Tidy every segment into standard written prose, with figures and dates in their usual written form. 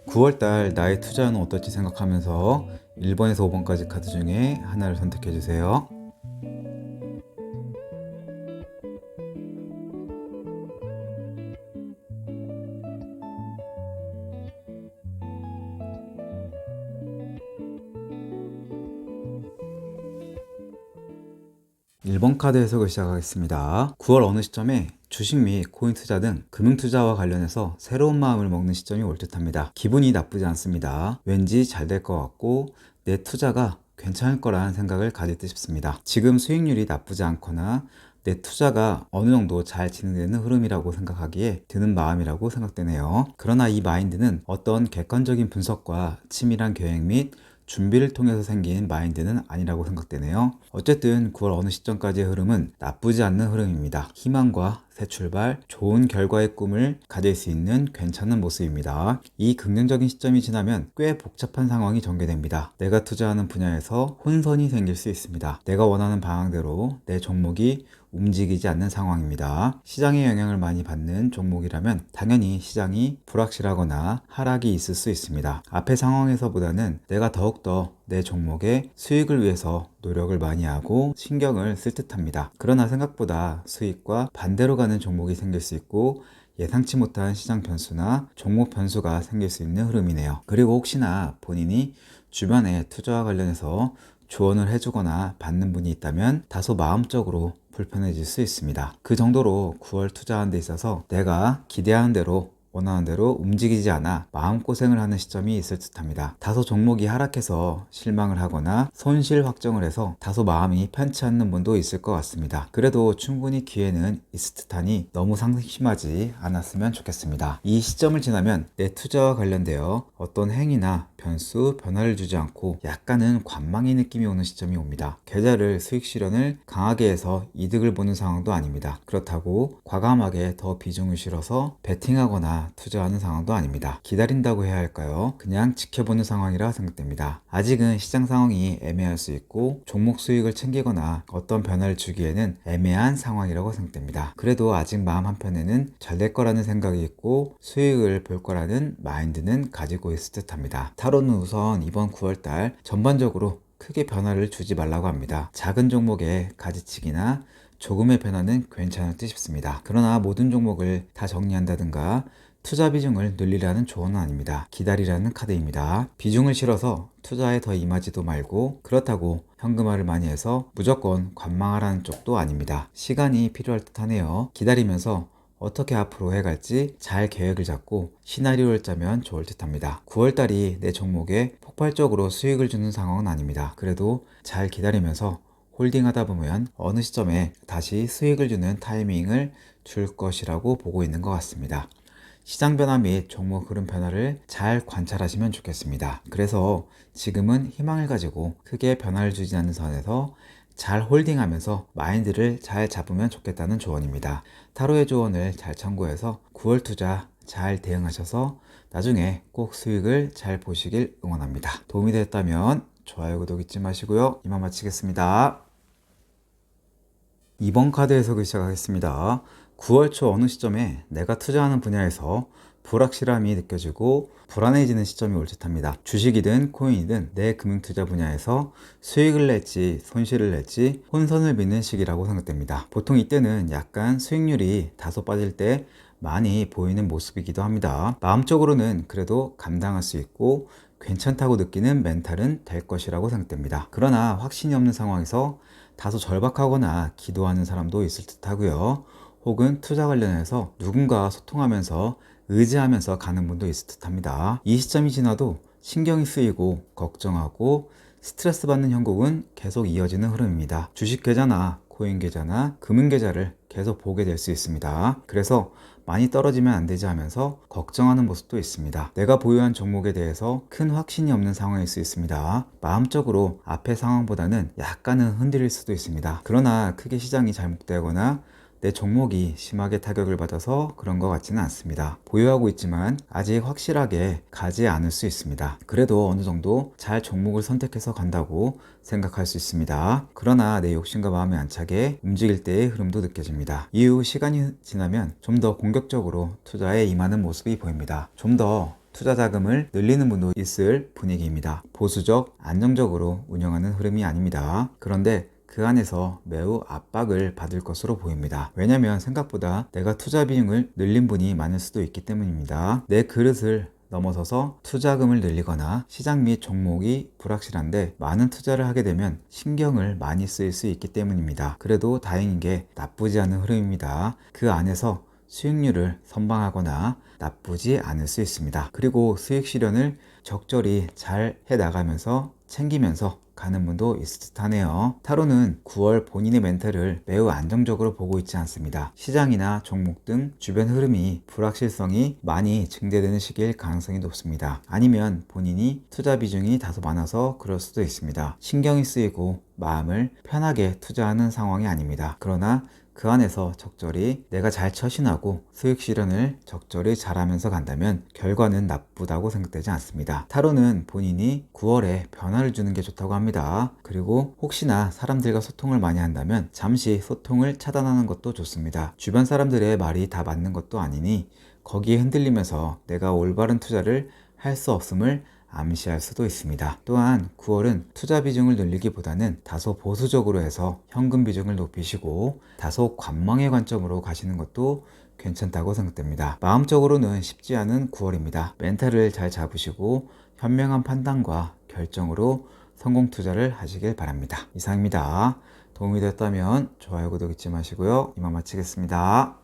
9월달 나의 투자는 어떨지 생각하면서 1번에서 5번까지 카드 중에 하나를 선택해 주세요. 1번 카드 해석을 시작하겠습니다. 9월 어느 시점에 주식 및 코인 투자 등 금융 투자와 관련해서 새로운 마음을 먹는 시점이 올 듯합니다. 기분이 나쁘지 않습니다. 왠지 잘 될 것 같고 내 투자가 괜찮을 거라는 생각을 가질 듯 싶습니다. 지금 수익률이 나쁘지 않거나 내 투자가 어느 정도 잘 진행되는 흐름이라고 생각하기에 드는 마음이라고 생각되네요. 그러나 이 마인드는 어떤 객관적인 분석과 치밀한 계획 및 준비를 통해서 생긴 마인드는 아니라고 생각되네요. 어쨌든 9월 어느 시점까지의 흐름은 나쁘지 않는 흐름입니다. 희망과 새 출발, 좋은 결과의 꿈을 가질 수 있는 괜찮은 모습입니다. 이 긍정적인 시점이 지나면 꽤 복잡한 상황이 전개됩니다. 내가 투자하는 분야에서 혼선이 생길 수 있습니다. 내가 원하는 방향대로 내 종목이 움직이지 않는 상황입니다. 시장의 영향을 많이 받는 종목이라면 당연히 시장이 불확실하거나 하락이 있을 수 있습니다. 앞의 상황에서보다는 내가 더욱더 내 종목의 수익을 위해서 노력을 많이 하고 신경을 쓸 듯합니다. 그러나 생각보다 수익과 반대로 가는 종목이 생길 수 있고 예상치 못한 시장 변수나 종목 변수가 생길 수 있는 흐름이네요. 그리고 혹시나 본인이 주변에 투자와 관련해서 조언을 해주거나 받는 분이 있다면 다소 마음적으로 불편해질 수 있습니다. 그 정도로 9월 투자하는 데 있어서 내가 기대하는 대로 원하는 대로 움직이지 않아 마음고생을 하는 시점이 있을 듯합니다. 다소 종목이 하락해서 실망을 하거나 손실 확정을 해서 다소 마음이 편치 않는 분도 있을 것 같습니다. 그래도 충분히 기회는 있을 듯하니 너무 상심하지 않았으면 좋겠습니다. 이 시점을 지나면 내 투자와 관련되어 어떤 행위나 변수, 변화를 주지 않고 약간은 관망의 느낌이 오는 시점이 옵니다. 계좌를 수익 실현을 강하게 해서 이득을 보는 상황도 아닙니다. 그렇다고 과감하게 더 비중을 실어서 베팅하거나 투자하는 상황도 아닙니다. 기다린다고 해야 할까요? 그냥 지켜보는 상황이라 생각됩니다. 아직은 시장 상황이 애매할 수 있고 종목 수익을 챙기거나 어떤 변화를 주기에는 애매한 상황이라고 생각됩니다. 그래도 아직 마음 한편에는 잘 될 거라는 생각이 있고 수익을 볼 거라는 마인드는 가지고 있을 듯 합니다. 타로는 우선 이번 9월달 전반적으로 크게 변화를 주지 말라고 합니다. 작은 종목의 가지치기나 조금의 변화는 괜찮을 듯 싶습니다. 그러나 모든 종목을 다 정리한다든가 투자 비중을 늘리라는 조언은 아닙니다. 기다리라는 카드입니다. 비중을 실어서 투자에 더 임하지도 말고 그렇다고 현금화를 많이 해서 무조건 관망하라는 쪽도 아닙니다. 시간이 필요할 듯 하네요. 기다리면서 어떻게 앞으로 해갈지 잘 계획을 잡고 시나리오를 짜면 좋을 듯 합니다. 9월달이 내 종목에 폭발적으로 수익을 주는 상황은 아닙니다. 그래도 잘 기다리면서 홀딩하다 보면 어느 시점에 다시 수익을 주는 타이밍을 줄 것이라고 보고 있는 것 같습니다. 시장 변화 및 종목 흐름 변화를 잘 관찰하시면 좋겠습니다. 그래서 지금은 희망을 가지고 크게 변화를 주지 않는 선에서 잘 홀딩하면서 마인드를 잘 잡으면 좋겠다는 조언입니다. 타로의 조언을 잘 참고해서 9월 투자 잘 대응하셔서 나중에 꼭 수익을 잘 보시길 응원합니다. 도움이 됐다면 좋아요, 구독 잊지 마시고요. 이만 마치겠습니다. 2번 카드 해석을 시작하겠습니다. 9월 초 어느 시점에 내가 투자하는 분야에서 불확실함이 느껴지고 불안해지는 시점이 올 듯합니다. 주식이든 코인이든 내 금융투자 분야에서 수익을 낼지 손실을 낼지 혼선을 빚는 시기라고 생각됩니다. 보통 이때는 약간 수익률이 다소 빠질 때 많이 보이는 모습이기도 합니다. 마음적으로는 그래도 감당할 수 있고 괜찮다고 느끼는 멘탈은 될 것이라고 생각됩니다. 그러나 확신이 없는 상황에서 다소 절박하거나 기도하는 사람도 있을 듯 하고요. 혹은 투자 관련해서 누군가와 소통하면서 의지하면서 가는 분도 있을 듯 합니다. 이 시점이 지나도 신경이 쓰이고 걱정하고 스트레스 받는 형국은 계속 이어지는 흐름입니다. 주식 계좌나 코인 계좌나 금융 계좌를 계속 보게 될 수 있습니다. 그래서 많이 떨어지면 안 되지 하면서 걱정하는 모습도 있습니다. 내가 보유한 종목에 대해서 큰 확신이 없는 상황일 수 있습니다. 마음적으로 앞의 상황보다는 약간은 흔들릴 수도 있습니다. 그러나 크게 시장이 잘못되거나 내 종목이 심하게 타격을 받아서 그런 것 같지는 않습니다. 보유하고 있지만 아직 확실하게 가지 않을 수 있습니다. 그래도 어느 정도 잘 종목을 선택해서 간다고 생각할 수 있습니다. 그러나 내 욕심과 마음이 안 차게 움직일 때의 흐름도 느껴집니다. 이후 시간이 지나면 좀 더 공격적으로 투자에 임하는 모습이 보입니다. 좀 더 투자 자금을 늘리는 분도 있을 분위기입니다. 보수적, 안정적으로 운영하는 흐름이 아닙니다. 그런데 그 안에서 매우 압박을 받을 것으로 보입니다. 왜냐면 생각보다 내가 투자 비중을 늘린 분이 많을 수도 있기 때문입니다. 내 그릇을 넘어서서 투자금을 늘리거나 시장 및 종목이 불확실한데 많은 투자를 하게 되면 신경을 많이 쓰일 수 있기 때문입니다. 그래도 다행인 게 나쁘지 않은 흐름입니다. 그 안에서 수익률을 선방하거나 나쁘지 않을 수 있습니다. 그리고 수익 실현을 적절히 잘 해나가면서 챙기면서 가는 분도 있을 듯 하네요. 타로는 9월 본인의 멘탈을 매우 안정적으로 보고 있지 않습니다. 시장이나 종목 등 주변 흐름이 불확실성이 많이 증대되는 시기일 가능성이 높습니다. 아니면 본인이 투자 비중이 다소 많아서 그럴 수도 있습니다. 신경이 쓰이고 마음을 편하게 투자하는 상황이 아닙니다. 그러나 그 안에서 적절히 내가 잘 처신하고 수익 실현을 적절히 잘하면서 간다면 결과는 나쁘다고 생각되지 않습니다. 타로는 본인이 9월에 변화를 주는 게 좋다고 합니다. 그리고 혹시나 사람들과 소통을 많이 한다면 잠시 소통을 차단하는 것도 좋습니다. 주변 사람들의 말이 다 맞는 것도 아니니 거기에 흔들리면서 내가 올바른 투자를 할 수 없음을 암시할 수도 있습니다. 또한 9월은 투자 비중을 늘리기보다는 다소 보수적으로 해서 현금 비중을 높이시고 다소 관망의 관점으로 가시는 것도 괜찮다고 생각됩니다. 마음적으로는 쉽지 않은 9월입니다. 멘탈을 잘 잡으시고 현명한 판단과 결정으로 성공 투자를 하시길 바랍니다. 이상입니다. 도움이 됐다면 좋아요, 구독 잊지 마시고요. 이만 마치겠습니다.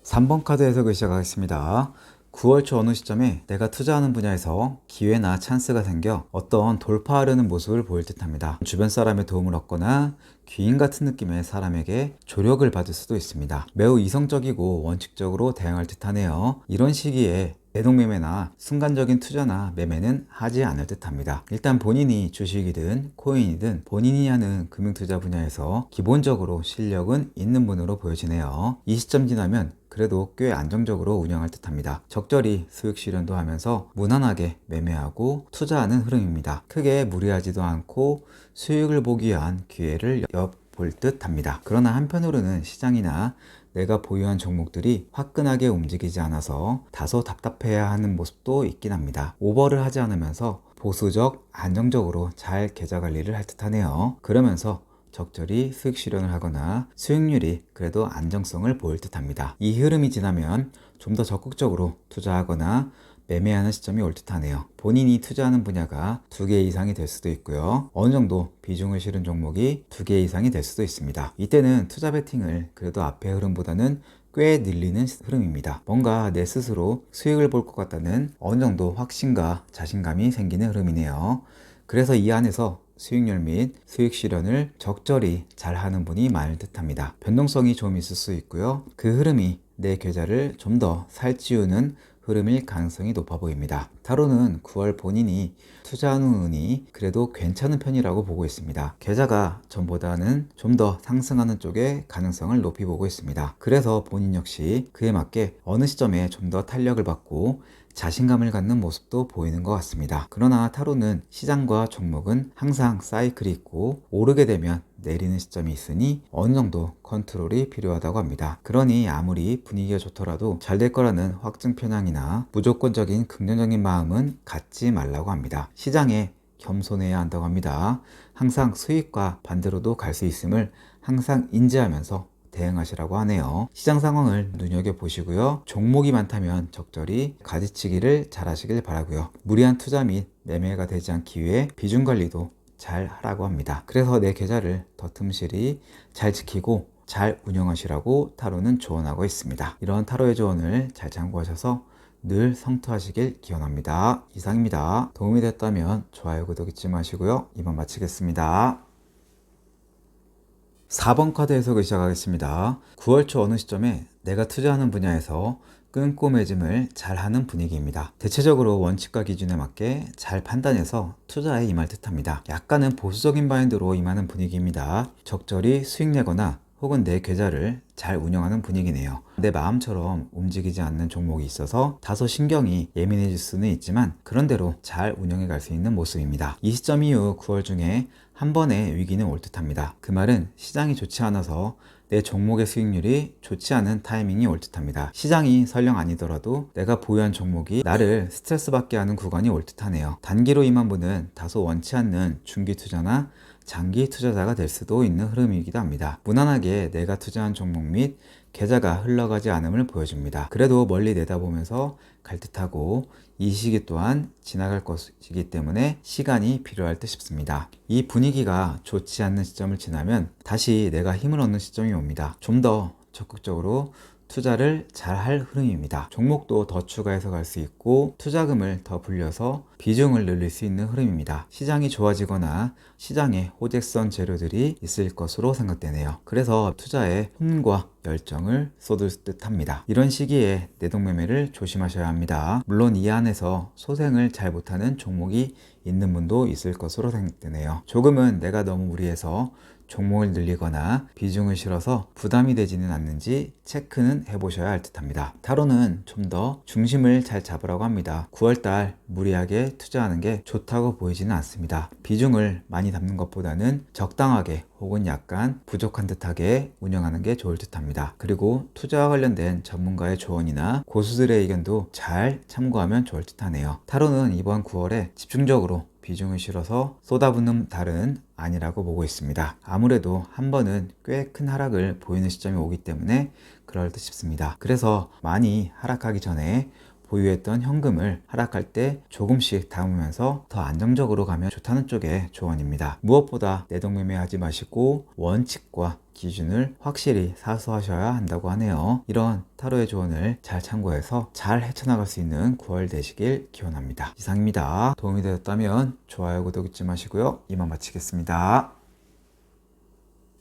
3번 카드 해석을 시작하겠습니다. 9월 초 어느 시점에 내가 투자하는 분야에서 기회나 찬스가 생겨 어떤 돌파하려는 모습을 보일 듯 합니다. 주변 사람의 도움을 얻거나 귀인 같은 느낌의 사람에게 조력을 받을 수도 있습니다. 매우 이성적이고 원칙적으로 대응할 듯 하네요. 이런 시기에 대동매매나 순간적인 투자나 매매는 하지 않을 듯 합니다. 일단 본인이 주식이든 코인이든 본인이 하는 금융투자 분야에서 기본적으로 실력은 있는 분으로 보여지네요. 이 시점 지나면 그래도 꽤 안정적으로 운영할 듯 합니다. 적절히 수익 실현도 하면서 무난하게 매매하고 투자하는 흐름입니다. 크게 무리하지도 않고 수익을 보기 위한 기회를 엿볼 듯 합니다. 그러나 한편으로는 시장이나 내가 보유한 종목들이 화끈하게 움직이지 않아서 다소 답답해야 하는 모습도 있긴 합니다. 오버를 하지 않으면서 보수적, 안정적으로 잘 계좌 관리를 할 듯 하네요. 그러면서 적절히 수익 실현을 하거나 수익률이 그래도 안정성을 보일 듯 합니다. 이 흐름이 지나면 좀 더 적극적으로 투자하거나 매매하는 시점이 올 듯 하네요. 본인이 투자하는 분야가 2개 이상이 될 수도 있고요. 어느 정도 비중을 실은 종목이 2개 이상이 될 수도 있습니다. 이때는 투자 베팅을 그래도 앞의 흐름보다는 꽤 늘리는 흐름입니다. 뭔가 내 스스로 수익을 볼 것 같다는 어느 정도 확신과 자신감이 생기는 흐름이네요. 그래서 이 안에서 수익률 및 수익 실현을 적절히 잘 하는 분이 많을 듯 합니다. 변동성이 좀 있을 수 있고요. 그 흐름이 내 계좌를 좀 더 살찌우는 흐름일 가능성이 높아 보입니다. 타로는 9월 본인이 투자하는 운이 그래도 괜찮은 편이라고 보고 있습니다. 계좌가 전보다는 좀 더 상승하는 쪽의 가능성을 높이 보고 있습니다. 그래서 본인 역시 그에 맞게 어느 시점에 좀 더 탄력을 받고 자신감을 갖는 모습도 보이는 것 같습니다. 그러나 타로는 시장과 종목은 항상 사이클이 있고 오르게 되면 내리는 시점이 있으니 어느 정도 컨트롤이 필요하다고 합니다. 그러니 아무리 분위기가 좋더라도 잘 될 거라는 확증 편향이나 무조건적인 긍정적인 마음은 갖지 말라고 합니다. 시장에 겸손해야 한다고 합니다. 항상 수익과 반대로도 갈 수 있음을 항상 인지하면서 대응하시라고 하네요. 시장 상황을 눈여겨보시고요. 종목이 많다면 적절히 가지치기를 잘 하시길 바라고요. 무리한 투자 및 매매가 되지 않기 위해 비중 관리도 잘 하라고 합니다. 그래서 내 계좌를 더 틈실히 잘 지키고 잘 운영하시라고 타로는 조언하고 있습니다. 이런 타로의 조언을 잘 참고하셔서 늘 성투하시길 기원합니다. 이상입니다. 도움이 됐다면 좋아요, 구독 잊지 마시고요. 이만 마치겠습니다. 4번 카드 해석을 시작하겠습니다. 9월 초 어느 시점에 내가 투자하는 분야에서 끈꼬매짐을 잘하는 분위기입니다. 대체적으로 원칙과 기준에 맞게 잘 판단해서 투자에 임할 듯합니다. 약간은 보수적인 마인드로 임하는 분위기입니다. 적절히 수익 내거나 혹은 내 계좌를 잘 운영하는 분위기네요. 내 마음처럼 움직이지 않는 종목이 있어서 다소 신경이 예민해질 수는 있지만 그런대로 잘 운영해 갈 수 있는 모습입니다. 이 시점 이후 9월 중에 한 번의 위기는 올 듯합니다. 그 말은 시장이 좋지 않아서 내 종목의 수익률이 좋지 않은 타이밍이 올 듯합니다. 시장이 설령 아니더라도 내가 보유한 종목이 나를 스트레스 받게 하는 구간이 올 듯하네요. 단기로 임한 분은 다소 원치 않는 중기 투자나 장기 투자자가 될 수도 있는 흐름이기도 합니다. 무난하게 내가 투자한 종목 및 계좌가 흘러가지 않음을 보여줍니다. 그래도 멀리 내다보면서 갈 듯하고 이 시기 또한 지나갈 것이기 때문에 시간이 필요할 듯 싶습니다. 이 분위기가 좋지 않는 시점을 지나면 다시 내가 힘을 얻는 시점이 옵니다. 좀 더 적극적으로 투자를 잘 할 흐름입니다. 종목도 더 추가해서 갈 수 있고 투자금을 더 불려서 비중을 늘릴 수 있는 흐름입니다. 시장이 좋아지거나 시장에 호재성 재료들이 있을 것으로 생각되네요. 그래서 투자에 흥과 열정을 쏟을 듯 합니다. 이런 시기에 내동매매를 조심하셔야 합니다. 물론 이 안에서 소생을 잘 못하는 종목이 있는 분도 있을 것으로 생각되네요. 조금은 내가 너무 무리해서 종목을 늘리거나 비중을 실어서 부담이 되지는 않는지 체크는 해보셔야 할 듯합니다. 타로는 좀 더 중심을 잘 잡으라고 합니다. 9월달 무리하게 투자하는 게 좋다고 보이지는 않습니다. 비중을 많이 담는 것보다는 적당하게 혹은 약간 부족한 듯하게 운영하는 게 좋을 듯합니다. 그리고 투자와 관련된 전문가의 조언이나 고수들의 의견도 잘 참고하면 좋을 듯하네요. 타로는 이번 9월에 집중적으로 비중을 실어서 쏟아붓는 달은 아니라고 보고 있습니다. 아무래도 한 번은 꽤 큰 하락을 보이는 시점이 오기 때문에 그럴 듯 싶습니다. 그래서 많이 하락하기 전에 보유했던 현금을 하락할 때 조금씩 담으면서 더 안정적으로 가면 좋다는 쪽의 조언입니다. 무엇보다 내동매매하지 마시고 원칙과 기준을 확실히 사수하셔야 한다고 하네요. 이런 타로의 조언을 잘 참고해서 잘 헤쳐나갈 수 있는 9월 되시길 기원합니다. 이상입니다. 도움이 되었다면 좋아요, 구독 잊지 마시고요. 이만 마치겠습니다.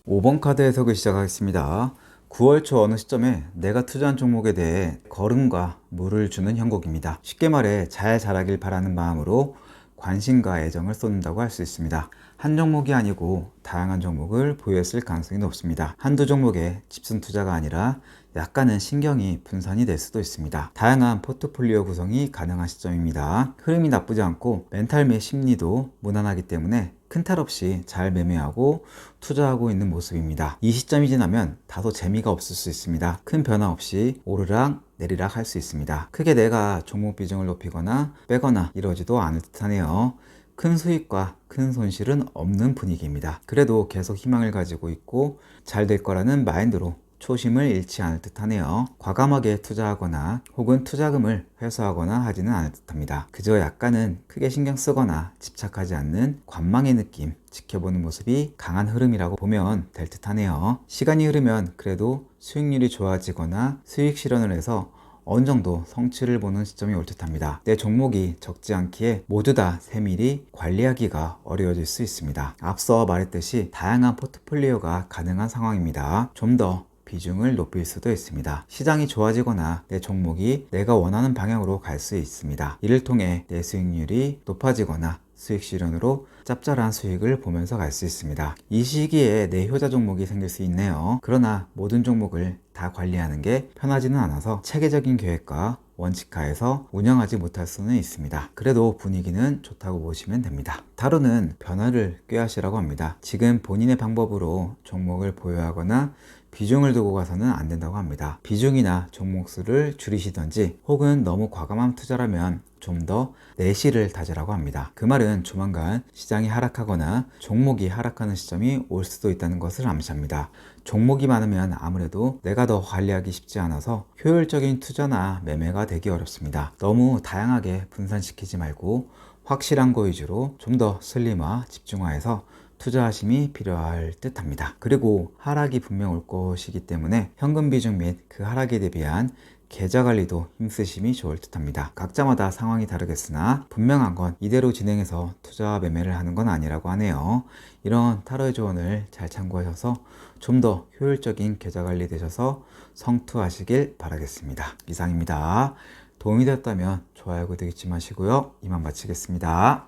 5번 카드 해석을 시작하겠습니다. 9월 초 어느 시점에 내가 투자한 종목에 대해 거름과 물을 주는 형국입니다. 쉽게 말해 잘 자라길 바라는 마음으로 관심과 애정을 쏟는다고 할 수 있습니다. 한 종목이 아니고 다양한 종목을 보유했을 가능성이 높습니다. 한두 종목에 집중 투자가 아니라 약간은 신경이 분산이 될 수도 있습니다. 다양한 포트폴리오 구성이 가능한 시점입니다. 흐름이 나쁘지 않고 멘탈 및 심리도 무난하기 때문에 큰 탈 없이 잘 매매하고 투자하고 있는 모습입니다. 이 시점이 지나면 다소 재미가 없을 수 있습니다. 큰 변화 없이 오르락 내리락 할 수 있습니다. 크게 내가 종목 비중을 높이거나 빼거나 이러지도 않을 듯하네요. 큰 수익과 큰 손실은 없는 분위기입니다. 그래도 계속 희망을 가지고 있고 잘 될 거라는 마인드로 초심을 잃지 않을 듯하네요. 과감하게 투자하거나 혹은 투자금을 회수하거나 하지는 않을 듯합니다. 그저 약간은 크게 신경 쓰거나 집착하지 않는 관망의 느낌, 지켜보는 모습이 강한 흐름이라고 보면 될 듯하네요. 시간이 흐르면 그래도 수익률이 좋아지거나 수익 실현을 해서 어느 정도 성취를 보는 시점이 올 듯합니다. 내 종목이 적지 않기에 모두 다 세밀히 관리하기가 어려워질 수 있습니다. 앞서 말했듯이 다양한 포트폴리오가 가능한 상황입니다. 좀 더 비중을 높일 수도 있습니다. 시장이 좋아지거나 내 종목이 내가 원하는 방향으로 갈 수 있습니다. 이를 통해 내 수익률이 높아지거나 수익 실현으로 짭짤한 수익을 보면서 갈 수 있습니다. 이 시기에 내 효자 종목이 생길 수 있네요. 그러나 모든 종목을 다 관리하는 게 편하지는 않아서 체계적인 계획과 원칙하에서 운영하지 못할 수는 있습니다. 그래도 분위기는 좋다고 보시면 됩니다. 타로는 변화를 꾀하시라고 합니다. 지금 본인의 방법으로 종목을 보유하거나 비중을 두고 가서는 안 된다고 합니다. 비중이나 종목 수를 줄이시던지 혹은 너무 과감한 투자라면 좀 더 내실을 다지라고 합니다. 그 말은 조만간 시장이 하락하거나 종목이 하락하는 시점이 올 수도 있다는 것을 암시합니다. 종목이 많으면 아무래도 내가 더 관리하기 쉽지 않아서 효율적인 투자나 매매가 되기 어렵습니다. 너무 다양하게 분산시키지 말고 확실한 거 위주로 좀 더 슬림화, 집중화해서 투자하심이 필요할 듯 합니다. 그리고 하락이 분명 올 것이기 때문에 현금 비중 및 그 하락에 대비한 계좌 관리도 힘쓰심이 좋을 듯 합니다. 각자마다 상황이 다르겠으나 분명한 건 이대로 진행해서 투자와 매매를 하는 건 아니라고 하네요. 이런 타로의 조언을 잘 참고하셔서 좀 더 효율적인 계좌 관리 되셔서 성투하시길 바라겠습니다. 이상입니다. 도움이 되었다면 좋아요, 구독 잊지 마시고요. 이만 마치겠습니다.